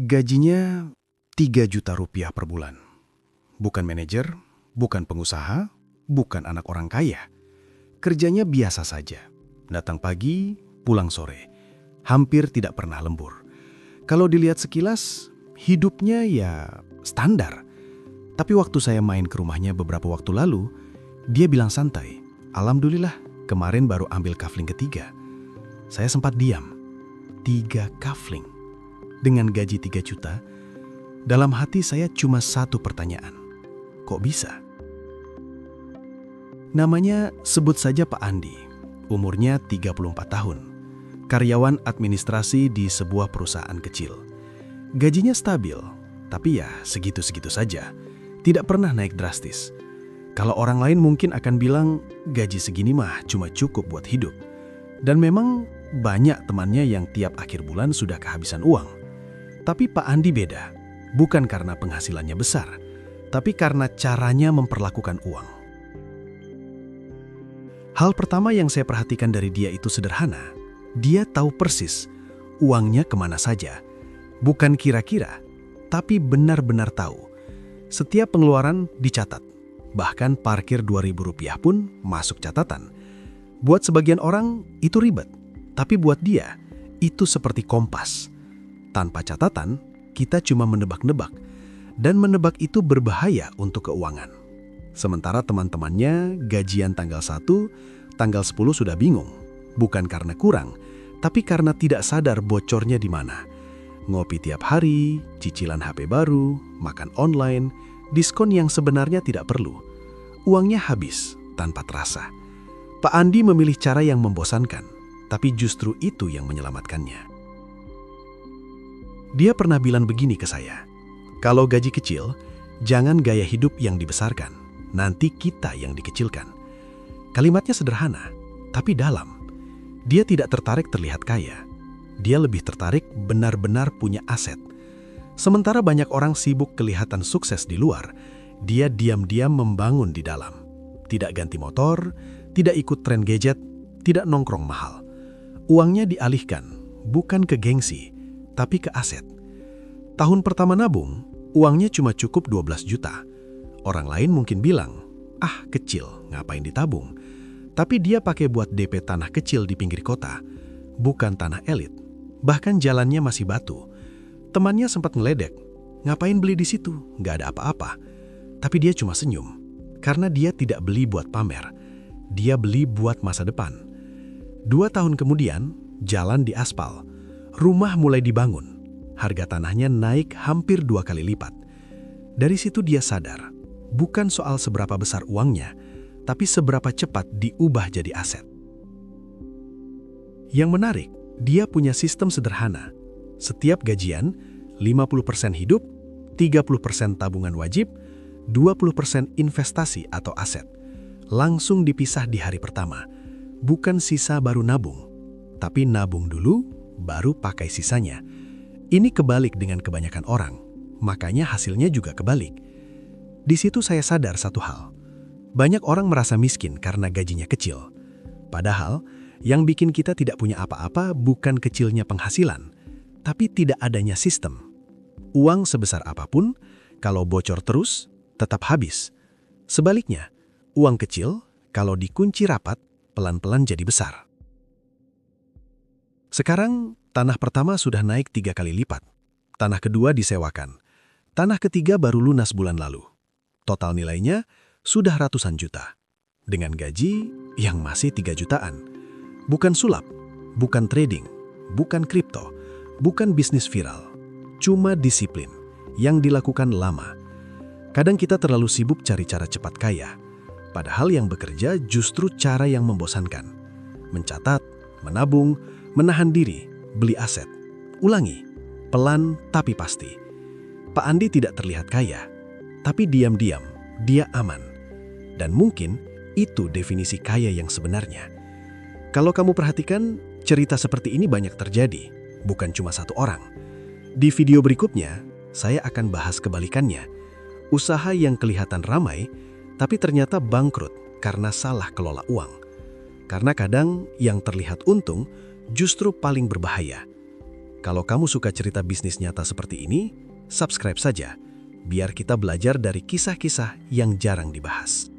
Gajinya 3 juta rupiah per bulan. Bukan manajer, bukan pengusaha, bukan anak orang kaya. Kerjanya biasa saja. Datang pagi, pulang sore. Hampir tidak pernah lembur. Kalau dilihat sekilas, hidupnya ya standar. Tapi waktu saya main ke rumahnya beberapa waktu lalu, dia bilang santai, "Alhamdulillah, kemarin baru ambil kafling ketiga." Saya sempat diam. 3 kafling. Dengan gaji 3 juta, dalam hati saya cuma satu pertanyaan. Kok bisa? Namanya sebut saja Pak Andi. Umurnya 34 tahun. Karyawan administrasi di sebuah perusahaan kecil. Gajinya stabil, tapi ya segitu-segitu saja. Tidak pernah naik drastis. Kalau orang lain mungkin akan bilang gaji segini mah cuma cukup buat hidup. Dan memang banyak temannya yang tiap akhir bulan sudah kehabisan uang. Tapi Pak Andi beda, bukan karena penghasilannya besar, tapi karena caranya memperlakukan uang. Hal pertama yang saya perhatikan dari dia itu sederhana. Dia tahu persis uangnya kemana saja. Bukan kira-kira, tapi benar-benar tahu. Setiap pengeluaran dicatat, bahkan parkir Rp2.000 pun masuk catatan. Buat sebagian orang itu ribet, tapi buat dia itu seperti kompas. Tanpa catatan, kita cuma menebak-nebak, dan menebak itu berbahaya untuk keuangan. Sementara teman-temannya gajian tanggal 1, tanggal 10 sudah bingung. Bukan karena kurang, tapi karena tidak sadar bocornya di mana. Ngopi tiap hari, cicilan HP baru, makan online, diskon yang sebenarnya tidak perlu. Uangnya habis tanpa terasa. Pak Andi memilih cara yang membosankan, tapi justru itu yang menyelamatkannya. Dia pernah bilang begini ke saya, "Kalau gaji kecil, jangan gaya hidup yang dibesarkan, nanti kita yang dikecilkan." Kalimatnya sederhana, tapi dalam. Dia tidak tertarik terlihat kaya. Dia lebih tertarik benar-benar punya aset. Sementara banyak orang sibuk kelihatan sukses di luar, dia diam-diam membangun di dalam. Tidak ganti motor, tidak ikut tren gadget, tidak nongkrong mahal. Uangnya dialihkan, bukan ke gengsi, tapi ke aset. Tahun pertama nabung, uangnya cuma cukup 12 juta. Orang lain mungkin bilang, "Ah, kecil, ngapain ditabung?" Tapi dia pakai buat DP tanah kecil di pinggir kota, bukan tanah elit. Bahkan jalannya masih batu. Temannya sempat ngeledek, "Ngapain beli di situ? Nggak ada apa-apa." Tapi dia cuma senyum, karena dia tidak beli buat pamer. Dia beli buat masa depan. 2 tahun kemudian, jalan diaspal. Rumah mulai dibangun. Harga tanahnya naik hampir 2 kali lipat. Dari situ dia sadar, bukan soal seberapa besar uangnya, tapi seberapa cepat diubah jadi aset. Yang menarik, dia punya sistem sederhana. Setiap gajian, 50% hidup, 30% tabungan wajib, 20% investasi atau aset. Langsung dipisah di hari pertama. Bukan sisa baru nabung, tapi nabung dulu, baru pakai sisanya. Ini kebalik dengan kebanyakan orang, makanya hasilnya juga kebalik. Di situ saya sadar satu hal. Banyak orang merasa miskin karena gajinya kecil. Padahal, yang bikin kita tidak punya apa-apa bukan kecilnya penghasilan, tapi tidak adanya sistem. Uang sebesar apapun, kalau bocor terus, tetap habis. Sebaliknya, uang kecil, kalau dikunci rapat, pelan-pelan jadi besar. Sekarang, tanah pertama sudah naik 3 kali lipat. Tanah kedua disewakan. Tanah ketiga baru lunas bulan lalu. Total nilainya sudah ratusan juta. Dengan gaji yang masih 3 jutaan. Bukan sulap, bukan trading, bukan kripto, bukan bisnis viral. Cuma disiplin yang dilakukan lama. Kadang kita terlalu sibuk cari cara cepat kaya. Padahal yang bekerja justru cara yang membosankan. Mencatat, menabung, menahan diri, beli aset. Ulangi, pelan tapi pasti. Pak Andi tidak terlihat kaya, tapi diam-diam dia aman. Dan mungkin itu definisi kaya yang sebenarnya. Kalau kamu perhatikan, cerita seperti ini banyak terjadi, bukan cuma satu orang. Di video berikutnya, saya akan bahas kebalikannya. Usaha yang kelihatan ramai, tapi ternyata bangkrut karena salah kelola uang. Karena kadang yang terlihat untung justru paling berbahaya. Kalau kamu suka cerita bisnis nyata seperti ini, subscribe saja, biar kita belajar dari kisah-kisah yang jarang dibahas.